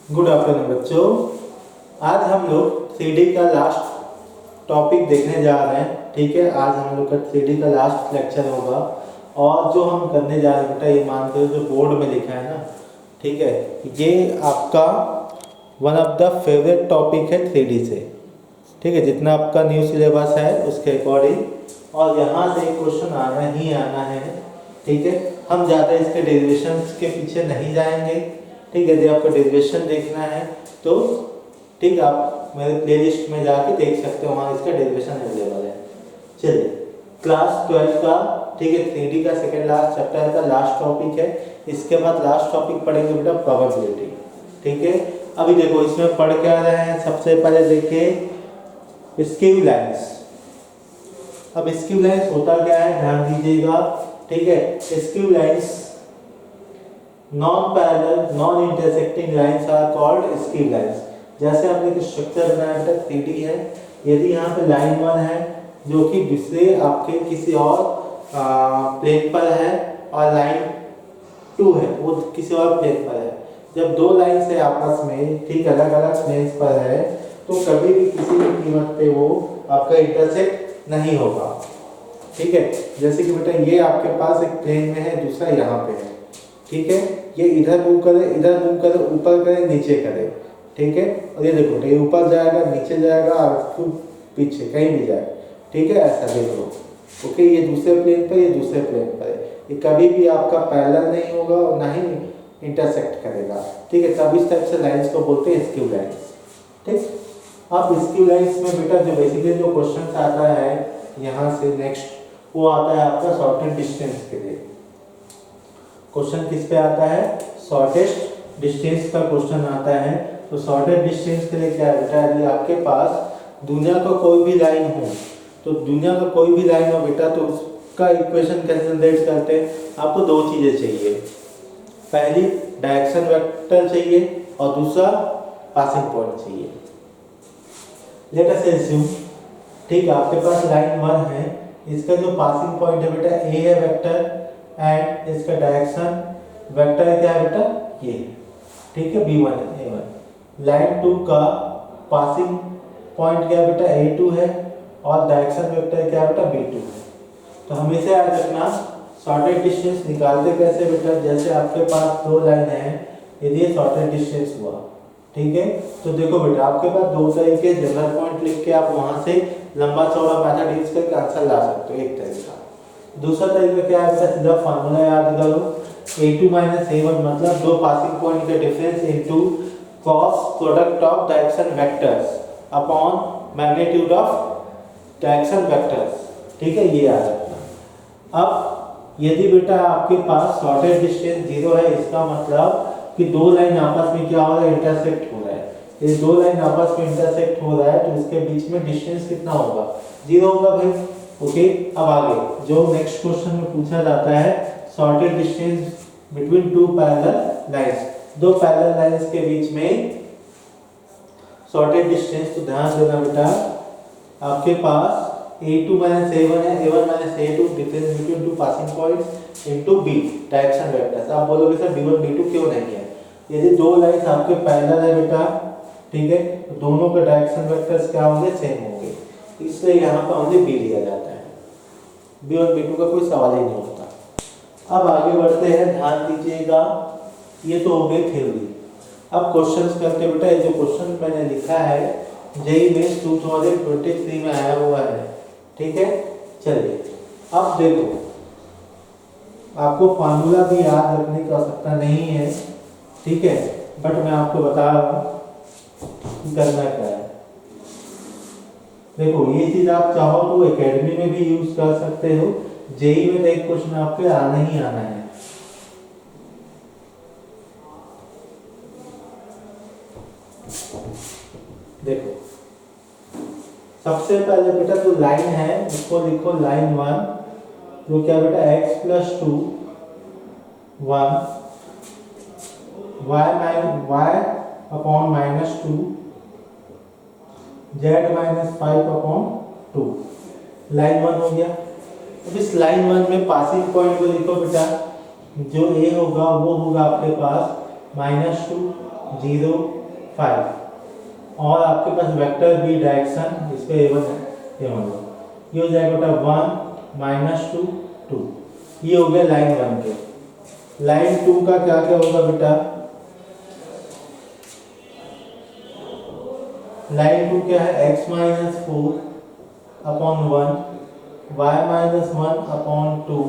Good afternoon बच्चों। आज हम लोग 3D का लास्ट टॉपिक देखने जा रहे हैं। ठीक है, आज हम लोग का 3D का लास्ट लेक्चर होगा और जो हम करने जा रहे हैं बेटा, ये मानते हो जो बोर्ड में लिखा है ना, ठीक है, ये आपका one of the favourite topic है 3D से। ठीक है, जितना आपका न्यू सिलेबस है उसके अकॉर्डिंग, और यहाँ से क्वेश्चन आना ही आना है। ठीक है, हम ज़्यादा इसके डेरिवेशन के पीछे नहीं जाएंगे। ठीक है, यदि आपको डेरिवेशन देखना है तो ठीक, आप मेरे प्लेलिस्ट में जाके देख सकते हो, वहाँ इसका डेरिवेशन अवेलेबल है। चलिए, क्लास 12 का, ठीक है, 3D का सेकेंड लास्ट चैप्टर का लास्ट टॉपिक है। इसके बाद लास्ट टॉपिक पढ़ेंगे बेटा प्रोबेबिलिटी। ठीक है, अभी देखो इसमें पढ़ क्या रहे हैं। सबसे पहले देखिए स्क्यू लाइन्स। अब स्क्यू लाइन्स होता क्या है, ध्यान दीजिएगा। ठीक है, skew lines non parallel non intersecting lines are called skew lines. जैसे हमने एक स्ट्रक्चर बनाया था 3D है, यदि यहाँ पे लाइन 1 है जो कि दूसरे आपके किसी और प्लेन पर है और लाइन 2 है वो किसी और प्लेन पर है, जब दो लाइन से आपस में ठीक अलग अलग प्लेन्स पर है तो कभी भी किसी भी कीमत पे वो आपका इंटरसेक्ट नहीं होगा। ठीक है, जैसे कि बेटा ये आपके पास एक प्लेन में है, दूसरा यहाँ पे है। ठीक है, ये इधर मूव करे, इधर मूव करे, ऊपर करे, नीचे करे। ठीक है, और ये देखो ये ऊपर जाएगा, नीचे जाएगा और फिर पीछे कहीं भी जाए। ठीक है, ऐसा देख लो। ओके, ये दूसरे प्लेन पर, ये दूसरे प्लेन पर है, ये कभी भी आपका पैरेलल नहीं होगा और ना ही इंटरसेक्ट करेगा। ठीक है, तब इस टाइप से लाइन्स को बोलते हैं स्क्यू लाइन्स। ठीक, अब स्क्यू लाइन्स में बेटा जो बेसिकली जो क्वेश्चन आता है यहाँ से नेक्स्ट, वो आता है आपका शॉर्टेस्ट डिस्टेंस के लिए। क्वेश्चन किस पे आता है, शॉर्टेस्ट डिस्टेंस का क्वेश्चन आता है। तो शॉर्टेस्ट डिस्टेंस के लिए क्या है बेटा, यदि आपके पास दुनिया का कोई भी लाइन हो, तो दुनिया का कोई भी लाइन हो बेटा, तो उसका इक्वेशन कैसे जनरेट करते हैं। आपको दो चीजें चाहिए, पहली डायरेक्शन वेक्टर चाहिए और दूसरा पासिंग पॉइंट चाहिए। लेट अस अस्यूम, ठीक है, आपके पास लाइन 1 है, इसका जो पासिंग पॉइंट है बेटा ए है वेक्टर, एंड इसका डायरेक्शन वेक्टर है क्या है बेटा ये। ठीक है, b1 है, a1। लाइन 2 का पासिंग पॉइंट क्या है बेटा a2 है और डायरेक्शन वेक्टर क्या है बेटा b2 है। तो हमेशा याद रखना शॉर्टेस्ट डिस्टेंस निकालते कैसे बेटा, जैसे आपके पास दो लाइन है, यदि ये शॉर्टेस्ट डिस्टेंस हुआ। ठीक है, तो देखो बेटा आपके पास दो तरीके जनरल पॉइंट लिख के आप वहां से लंबा चौड़ा मेथड यूज करके आंसर ला सकते हो, एक तरीका। दूसरा तरीका क्या है, सीधा फार्मूला याद करो, a2 माइनस a1 मतलब दो पासिंग पॉइंट का difference into cos product of direction vectors upon magnitude of direction vectors. ठीक है, ये याद रखना। अब यदि बेटा आपके पास शॉर्टेस्ट डिस्टेंस 0 है, इसका मतलब कि दो लाइन आपस में क्या हो रहा है, इंटरसेक्ट हो रहा है। ये दो लाइन आपस में इंटरसेक्ट हो रहा है तो इसके बीच में डिस्टेंस कितना होगा, 0 होगा भाई। ओके, अब आगे जो नेक्स्ट क्वेश्चन में पूछा जाता है, shortest distance between two parallel lines, दो पैरेलल लाइंस के बीच में शॉर्टेस्ट डिस्टेंस। तो ध्यान देना बेटा, आपके पास a2 माइनस a1 है, a1 minus a2 difference between two passing points into b direction vectors. आप बोलोगे सर b1 b2 क्यों नहीं है, यदि दो लाइंस आपके पैरेलल है बेटा, ठीक है, तो दोनों के डायरेक्शन वेक्टर्स क्या होंगे, सेम होंगे, इसलिए यहाँ पर ओनली b लिया जाता है, b और b2 का कोई सवाल ही नहीं होता। अब आगे बढ़ते हैं, ध्यान दीजिएगा, ये तो हो गई थ्योरी। अब क्वेश्चंस करते बेटा, ये जो क्वेश्चन मैंने लिखा है जेईई मेंस 2023 में आया हुआ है। ठीक है, चलिए अब देखो आपको फार्मूला भी याद रखने की आवश्यकता नहीं है, ठीक है, बट मैं आपको बता रहा हूँ करना क्या है। देखो ये चीज आप चाहो तो एकेडमी में भी यूज कर सकते हो, जेईई में एक क्वेश्चन आपके आना ही आना है। देखो सबसे पहले बेटा जो लाइन है उसको लिखो लाइन 1, जो क्या बेटा x plus 2 1 y upon minus 2 z minus 5 upon 2, line 1 हो गया। अब इस लाइन 1 में पासिंग पॉइंट को लिखो बेटा, जो a होगा वो होगा आपके पास -2 0 5 और आपके पास वेक्टर बी डायरेक्शन इस पे A1 है, A1 ये हो जाएगा बेटा 1 -2 2। ये हो गया लाइन 1 के। लाइन 2 का क्या क्या होगा बेटा? लाइन 2 क्या है? x - 4 upon 1 y - 1 upon 2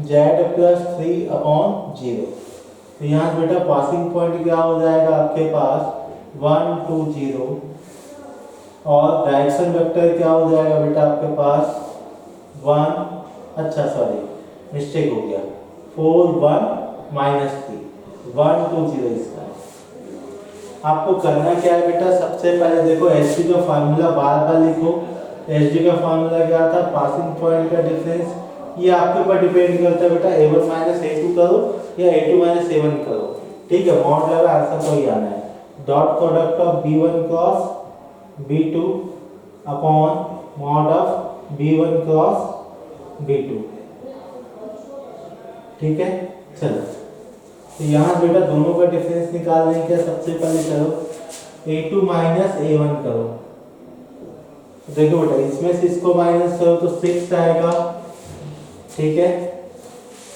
z + 3 upon 0। तो यहाँ से बेटा पासिंग पॉइंट क्या हो जाएगा आपके पास 1 2 0 और डायरेक्शन वेक्टर क्या हो जाएगा बेटा आपके पास 1 अच्छा सॉरी मिस्टेक हो गया 4 1 -3 1 2 0 इसका। आपको करना क्या है बेटा? सबसे पहले देखो एसडी का फार्मूला बार बार लिखो। एसडी का फार्मूला क्या था? पासिंग पॉइंट का डिफरेंस। ये आपके ऊपर डिपेंड करता है बेटा a1 - a2 करो या a2 - a1 करो, ठीक है। मॉड लेवल आंसर को ही आना है। Dot product of b1 cross b2 upon mod of b1 cross b2, ठीक है। चलो तो यहाँ बेटा दोनों का डिफरेंस निकालने का सबसे पहले चलो a2 - a1 करो। देखो बेटा इसमें से इसको माइनस करो तो 6 आएगा, ठीक है।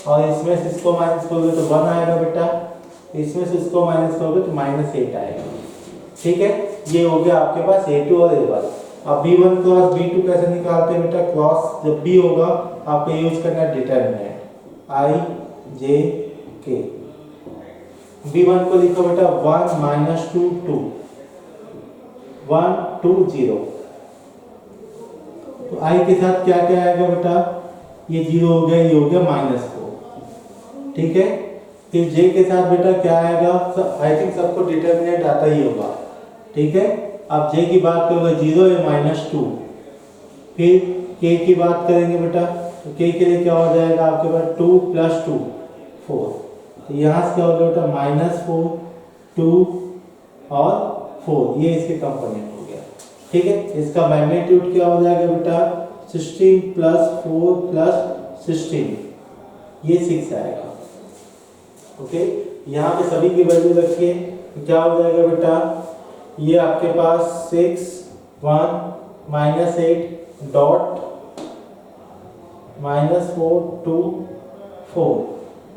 और इसमें से इसको माइनस करोगे तो 1 आएगा बेटा। इसमें से इसको माइनस करोगे तो -8 आएगा, ठीक है। ये हो गया आपके पास a2 और a1। अब b1 क्रॉस b2 कैसे निकालते हैं बेटा? क्रॉस जब b होगा आपको यूज करना है determinant i j k। b1 को लिखो बेटा 1 - 2 2 1 2 0। तो i के साथ क्या क्या आएगा बेटा? ये 0 हो गया, ये हो गया -4, ठीक है। फिर j के साथ बेटा क्या आएगा? आई थिंक सबको डिटरमिनेंट आता ही होगा, ठीक है। अब j की बात करोगे 0 या -2। फिर k की बात करेंगे बेटा तो k के लिए क्या हो जाएगा आपके पास 2 + 2 4। तो यहाँ से क्या हो गया बेटा -4 2 और 4, ये इसके कंपोनेंट हो गया, ठीक है। इसका मैग्नीट्यूड क्या हो जाएगा बेटा? 16 + 4 + 16, ये 6 आएगा, ओके। यहाँ पे सभी की वैल्यू रखिए तो क्या हो जाएगा बेटा? ये आपके पास 6 1 -8 डॉट -4 2 4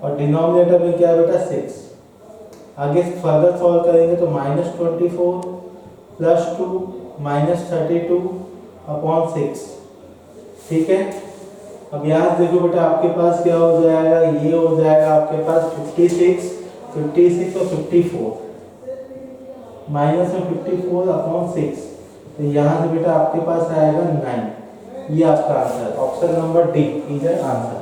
और डिनोमिनेटर में क्या है बेटा 6। आगे फर्दर सॉल्व करेंगे तो -24 + 2 -32 अपॉन 6, ठीक है। अब यहाँ देखो बेटा आपके पास क्या हो जाएगा? ये हो जाएगा आपके पास 56 56 और 54 माइनस में 54 अपॉन 6। तो यहाँ से बेटा आपके पास आएगा 9। ये आपका answer option number D is answer.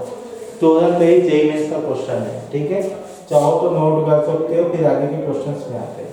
2023 JEE mains का क्वेश्चन है, ठीक है। चाहो तो नोट कर सकते हो, फिर आगे के क्वेश्चंस में आते हैं।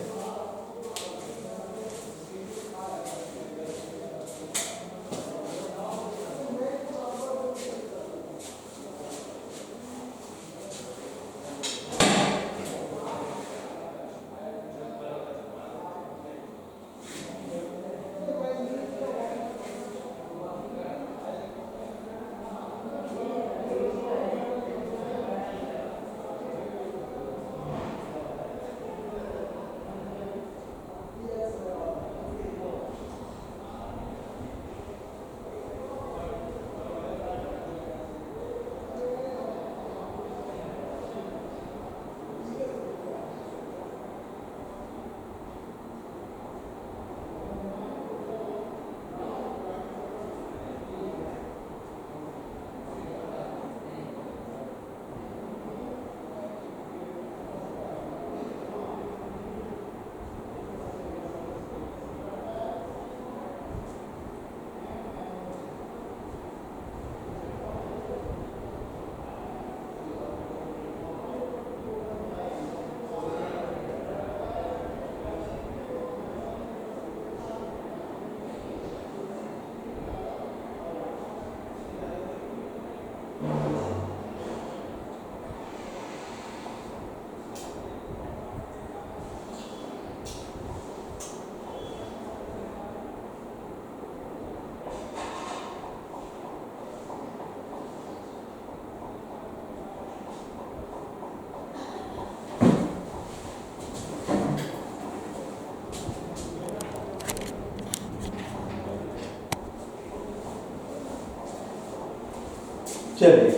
चलिए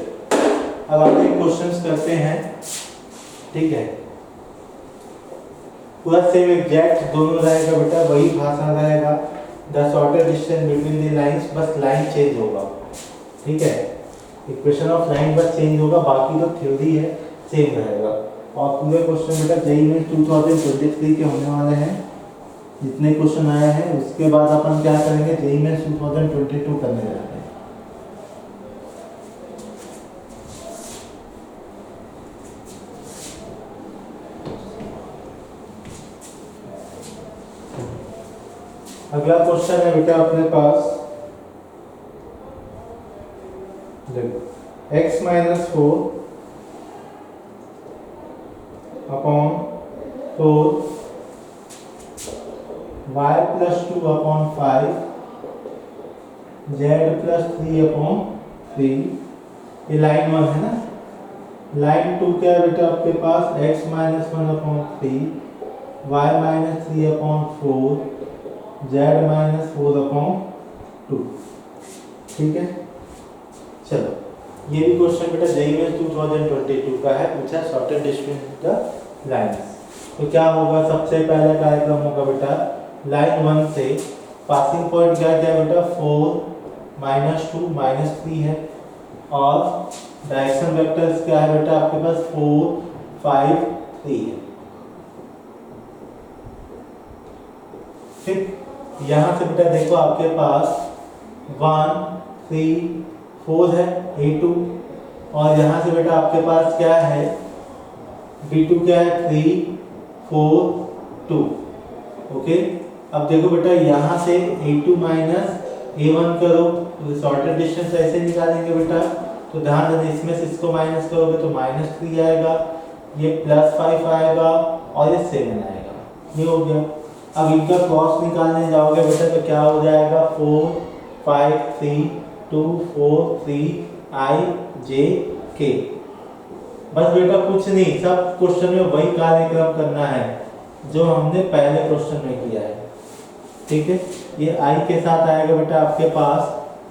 अब आगे क्वेश्चंस करते हैं। ठीक है, पूरा सेम एग्जैक्ट दोनों रहेगा बेटा, वही भाषा रहेगा। The shortest distance between the lines, बस लाइन चेंज होगा। ठीक है, इक्वेशन ऑफ लाइन बस चेंज होगा, बाकी जो थ्योरी है सेम रहेगा। और पूरे क्वेश्चन बेटा जेईई में 2023 के होने वाले हैं। जितने क्वेश्चन आए हैं उसके बाद अपन क्या करेंगे, जेईई में 2022 करने जा रहे हैं। अगला क्वेश्चन है बेटा अपने पास, देखो x minus 4 upon 4 y plus 2 upon 5 z plus 3 upon 3। ये लाइन 1 है ना। लाइन 2 क्या है बेटा आपके पास, x minus 1 upon 3 y minus 3 upon 4 z minus 4 upon 2। ठीक है, चलो ये भी क्वेश्चन बेटा जेईई में 2022 का है, पूछा शॉर्टेस्ट डिस्टेंस द लाइंस। तो क्या होगा, सबसे पहला डायग्राम होगा बेटा लाइन 1 से पासिंग पॉइंट क्या क्या बेटा 4 माइनस 2 माइनस 3 है, और डायरेक्शन वेक्टर्स क्या है बेटा आपके पास 4 5 3 है। ठीक, यहाँ से बेटा देखो आपके पास 1 3 4 है A2, और यहाँ से बेटा आपके पास क्या है B2 क्या है 3 4 2। ओके, अब देखो बेटा यहाँ से A2 माइनस A1 करो तो शॉर्टेस्ट डिस्टेंस ऐसे निकालेंगे बेटा। तो ध्यान देना, इसमें से इसको माइनस करोगे तो माइनस 3 आएगा, ये प्लस 5 आएगा और ये 7 आएगा। ये हो गया। अब इनका क्रॉस निकालने जाओगे बेटा तो क्या हो जाएगा 4 5 3 2 4 3 I J K। बस बेटा कुछ नहीं, सब क्वेश्चन में वही कार्यक्रम करना है जो हमने पहले क्वेश्चन में किया है। ठीक है, ये I के साथ आएगा बेटा आपके पास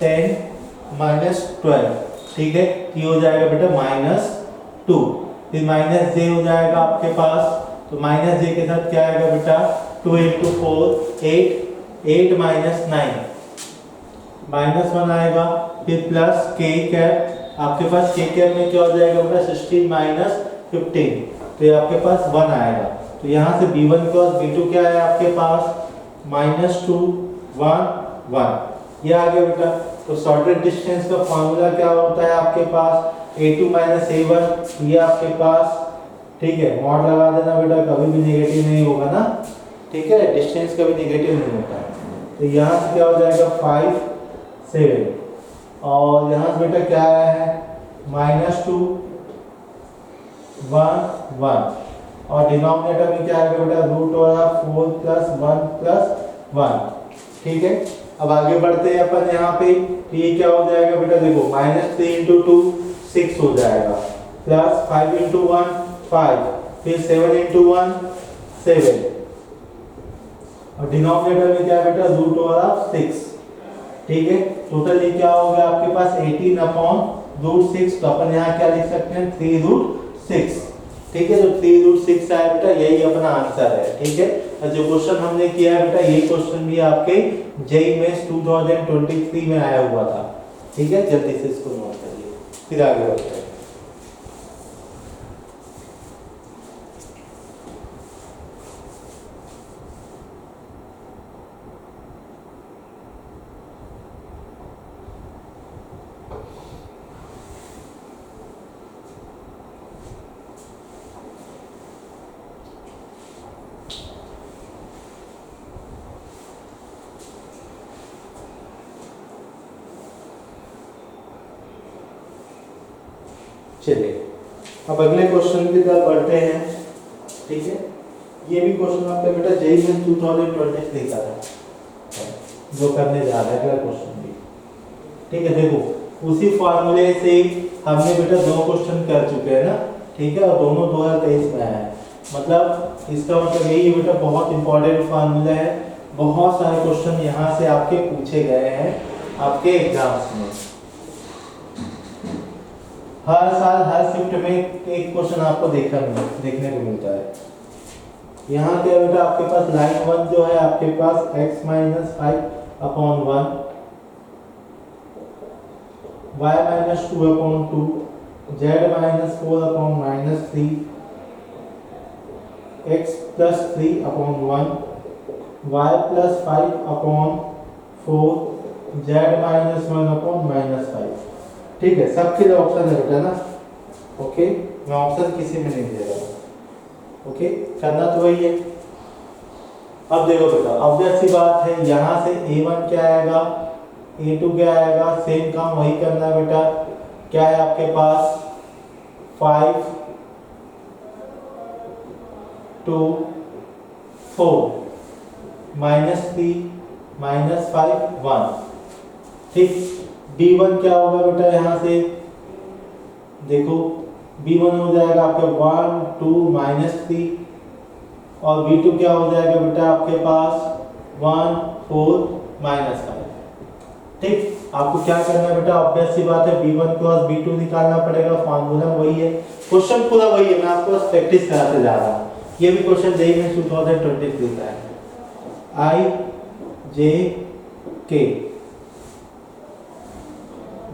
10 माइनस 12। ठीक है, ये हो जाएगा बेटा माइनस 2, फिर माइनस j हो जाएगा आपके पास, तो माइनस j के साथ क्या आएगा बेटा 2 into 4 8 8 माइनस 9 माइनस 1 आएगा, फिर प्लस k कैप आपके पास k कैप में क्या हो जाएगा बेटा 16 माइनस 15, तो ये आपके पास 1 आएगा। तो यहाँ से b1 क्रॉस b2 क्या है आपके पास माइनस 2 1 1, ये आ गया बेटा। तो शॉर्टेस्ट डिस्टेंस का फॉर्मूला क्या होता है आपके पास a2 माइनस a1, ये आपके पास। ठीक है, मॉड लगा देना बेटा, कभी भी नेगेटिव नहीं होगा ना। ठीक है, डिस्टेंस कभी नेगेटिव नहीं होता है। तो यहाँ से क्या हो जाएगा 5 7, और यहाँ से बेटा क्या आया है माइनस 2 1 1, और डिनोमिनेटर में क्या आएगा बेटा रूट और 4 प्लस 1 प्लस 1। ठीक है, अब आगे बढ़ते हैं अपन यहाँ पे। तो ये क्या हो जाएगा बेटा देखो माइनस 3 इंटू 2 6 हो जाएगा, प्लस 5 इंटू 1 5, फिर 7 इंटू 1 7, और डिनोमिनेटर में क्या है बेटा रूट ओवर 6। ठीक है, टोटल ये क्या हो गया आपके पास 18 अपॉन रूट 6, तो अपन यहाँ क्या लिख सकते हैं 3 रूट 6। ठीक है, तो 3 रूट 6 आया बेटा, यही अपना आंसर है। ठीक है, और जो क्वेश्चन हमने किया है बेटा ये क्वेश्चन भी आपके जेईई मेंस 2023 में आया हुआ था। ठीक है, जल्दी से इसको नोट करिए, फिर आगे बढ़ते हैं। चलिए अब अगले क्वेश्चन की तरफ बढ़ते हैं। ठीक है, ये भी क्वेश्चन आपका बेटा जेईई में 2023 का था जो करने जा रहा है अगला क्वेश्चन भी। ठीक है, देखो उसी फॉर्मूले से हमने बेटा 2 क्वेश्चन कर चुके हैं ना। ठीक है, और दोनों 2023 में आया है, मतलब इसका मतलब यही है बेटा बहुत इंपॉर्टेंट फॉर्मूला है। बहुत सारे क्वेश्चन यहाँ से आपके पूछे गए हैं आपके एग्जाम्स में। हर साल हर शिफ्ट में एक क्वेश्चन आपको देखने को मिलता है। यहाँ क्या बेटा आपके पास लाइन 1 जो है आपके पास x minus 5/1 y minus 2/2 z minus 4/-3 x plus 3/1 y plus 5/4 z minus 1/-5। ठीक है, सबके लिए ऑप्शन है बेटा ना। ओके, मैं ऑप्शन किसी में नहीं दे रहा। ओके, करना तो वही है। अब देखो बेटा, ऑब्वियस सी बात है, यहाँ से a1 क्या आएगा, a2 क्या आएगा, सेम काम वही करना है बेटा। क्या है आपके पास 5 2 4 -3 -5 1। ठीक, b1 क्या होगा बेटा, यहाँ से देखो b1 हो जाएगा आपके 1 2 -3 और b2 क्या हो जाएगा बेटा आपके पास 1 4 -5। ठीक, आपको क्या करना है बेटा, ऑब्वियस सी बात है b1 क्रॉस b2 निकालना पड़ेगा, फार्मूला वही है, क्वेश्चन पूरा वही है, मैं आपको बस प्रैक्टिस कराते जा रहा हूँ। ये भी क्वेश्चन जेईई में 2023 का है। I J K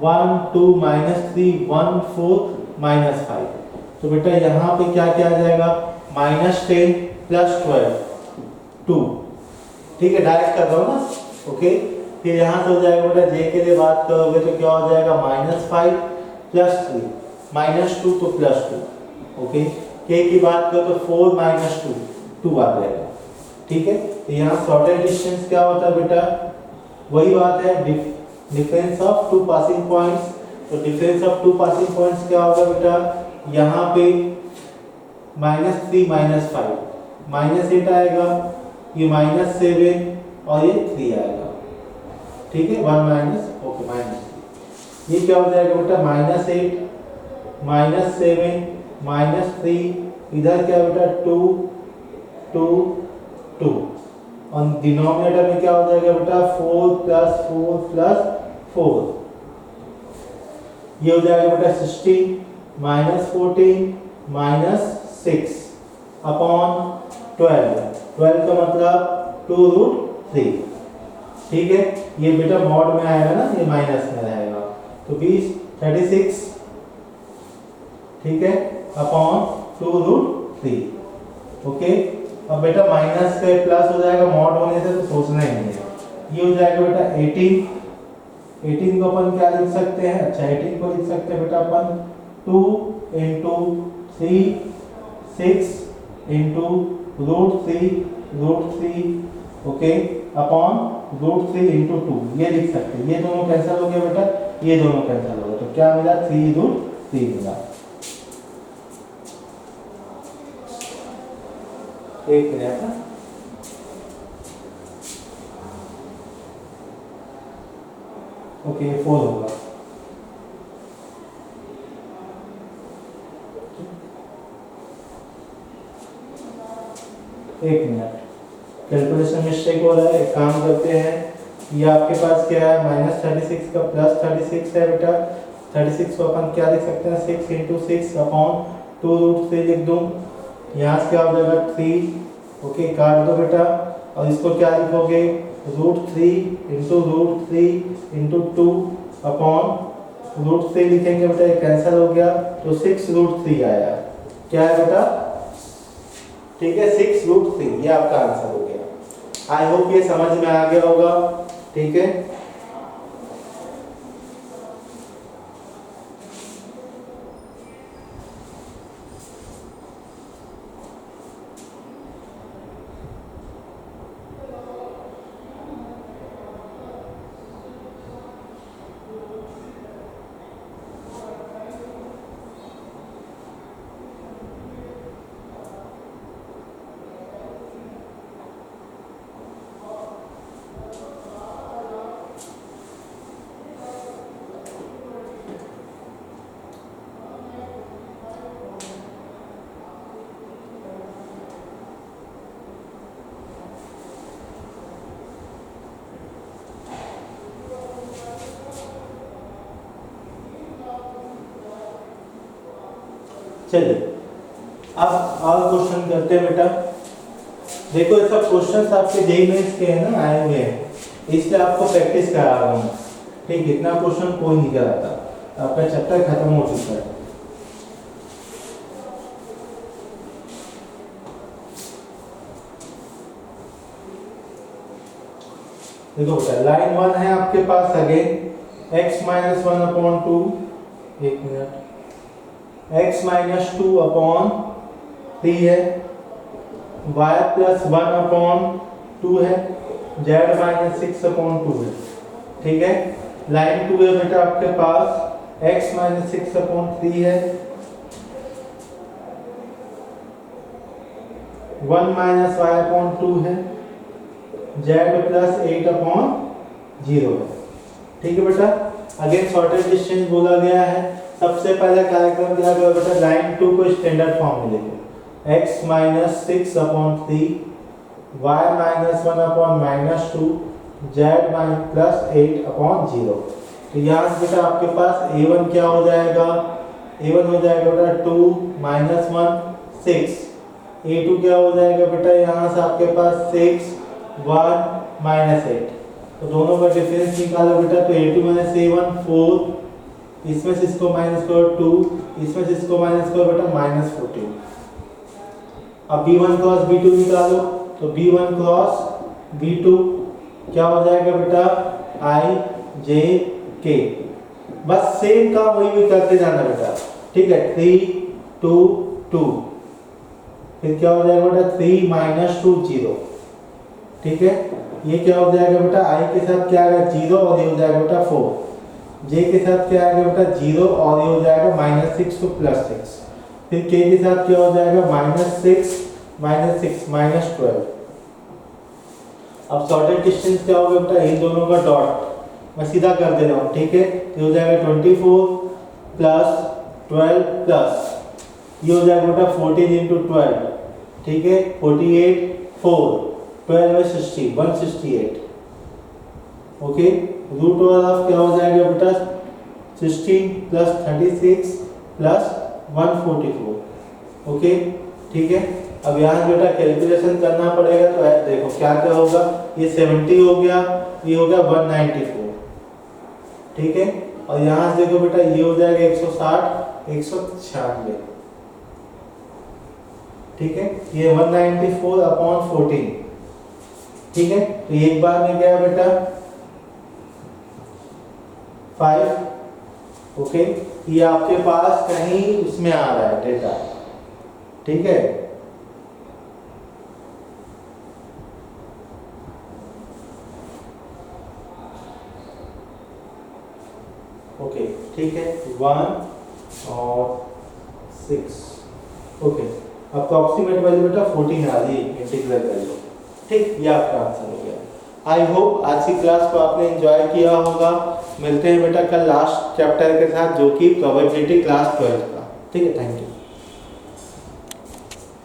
1 2 -3 1 4 -5। तो बेटा यहाँ पे क्या क्या आ जाएगा, -10 + 12 2। ठीक है, डायरेक्ट कर रहा हूँ ना। ओके, फिर यहाँ से हो जाएगा बेटा जे के लिए बात करोगे तो क्या हो जाएगा -5 + 3 -2 तो +2। ओके, के की बात करो तो 4 - 2 आ जाएगा। ठीक है, तो यहाँ शॉर्टेस्ट डिस्टेंस क्या होता है बेटा, वही बात है difference of two passing points. तो difference of two passing points क्या होगा बेटा, यहाँ पे -3 -5 -8 आएगा, ये -7 और ये 3 आएगा। ठीक है, 1 माइनस ओके -3, ये क्या हो जाएगा बेटा -8 -7 -3, इधर क्या बेटा 2 2 2 और डिनोमिनेटर में क्या हो जाएगा बेटा 4 + 4 + 4, ये हो जाएगा बेटा 16 -14 -6/12। 12 का मतलब 2√3। ठीक है, ये बेटा मॉड में आएगा ना, ये माइनस में रहेगा, तो 36। ठीक है, /2√3। ओके, अब बेटा माइनस का प्लस हो जाएगा, मॉड होने से तो सोचना ही नहीं है। ये हो जाएगा बेटा 18 को अपन क्या लिख सकते हैं, अच्छा 18 को लिख सकते हैं बेटा अपन 2 × 3 6 × √3 ओके /√3 × 2, ये लिख सकते हैं। ये दोनों कैंसिल हो गया बेटा, ये दोनों कैंसिल हो गए, तो क्या मिला 3√3 मिला। एक मिनट, ओके 4 होगा। एक मिनट, कैलकुलेशन मिस्टेक हो रहा है, एक काम करते हैं, ये आपके पास क्या है -36 का +36 है बेटा। 36 को अपन क्या लिख सकते हैं, 6 × 6/2√3 लिख दूं। यहाँ से क्या हो जाएगा 3, ओके काट दो बेटा, और इसको क्या लिखोगे √3 × √3 × 2/√3 लिखेंगे बेटा, ये कैंसिल हो गया, तो 6√3 आया। क्या है बेटा, ठीक है 6√3, ये आपका आंसर हो गया। आई होप ये समझ में आ गया होगा। ठीक है, चलिए अब और क्वेश्चन करते हैं बेटा। देखो ये सब क्वेश्चंस आपके जेईई मेंस के हैं ना, आए हुए हैं, इसलिए आपको प्रैक्टिस करा रहा हूँ। ठीक, इतना क्वेश्चन कोई नहीं कराता, आपका चैप्टर खत्म हो चुका है। देखो बेटा लाइन 1 है आपके पास, अगेन x माइनस 1 अपॉन 2, एक मिनट, x माइनस 2 अपॉन 3 है, y प्लस 1 अपॉन 2 है, z माइनस 6 अपॉन 2 है। ठीक है, लाइन 2 है बेटा आपके पास, x माइनस 6 अपॉन 3 है, 1 माइनस y अपॉन 2 है, z प्लस 8 अपॉन 0 है। ठीक है बेटा, अगेन शॉर्टेज डिस्टेंस बोला गया है। सबसे पहले कार्यक्रम दिया गया बेटा, लाइन 2 को स्टैंडर्ड फॉर्म में लिखो, x minus 6 upon 3, y minus 1 upon minus 2, z minus plus 8 upon 0। तो यहाँ बेटा आपके पास a1 क्या हो जाएगा, a1 हो जाएगा बेटा 2 माइनस 1 6, a2 क्या हो जाएगा बेटा, यहाँ से आपके पास 6 1 माइनस 8, तो दोनों का डिफरेंस निकालो बेटा। तो a2 माइनस a1 4, इसमें से इसको माइनस करो 2, इसमें से इसको माइनस करो बेटा माइनस 14। अब b1 क्रॉस b2 निकालो, तो b1 क्रॉस b2 क्या हो जाएगा बेटा, i j k। बस सेम काम वही भी करते जाना बेटा। ठीक है, 3 2 2, फिर क्या हो जाएगा बेटा 3 माइनस 2 0। ठीक है, ये क्या हो जाएगा बेटा, i के साथ क्या आएगा 0 और ये हो जाएगा बेटा 4, j के साथ क्या आएगा बेटा 0 और ये हो जाएगा माइनस 6 तो प्लस 6, फिर k के साथ क्या हो जाएगा माइनस 6 माइनस 12। अब शॉर्टेज डिस्टेंस क्या होगा बेटा, इन दोनों का डॉट मैं सीधा कर दे रहा हूँ। ठीक है, ये हो जाएगा 24 प्लस 12 प्लस ये हो जाएगा बेटा 14 इंटू 12। ठीक है, 48 4 12 है 60 168। ओके, रूट ओवर ऑफ क्या हो जाएगा बेटा 16 प्लस 36 प्लस 144। ओके, ठीक है, अब यहाँ बेटा कैलकुलेशन करना पड़ेगा। तो देखो क्या क्या होगा, ये 70 हो गया, ये हो गया 194। ठीक है, और यहाँ से देखो बेटा ये हो जाएगा 160 196। ठीक है, ये 194 अपॉन 14। ठीक है, तो एक बार में क्या है बेटा 5। ओके, ये आपके पास कहीं उसमें आ रहा है डेटा। ठीक है, ओके, ठीक है 1 और 6। ओके, अप्रॉक्सीमेट वैल्यू बेटा 14 आ रही है इंटीग्रल वैल्यू। ठीक, ये आपका आंसर हो गया। आई होप आज की क्लास को आपने एंजॉय किया होगा। मिलते हैं बेटा कल लास्ट चैप्टर के साथ, जो कि प्रोबेबिलिटी क्लास 12 का। ठीक है, थैंक यू।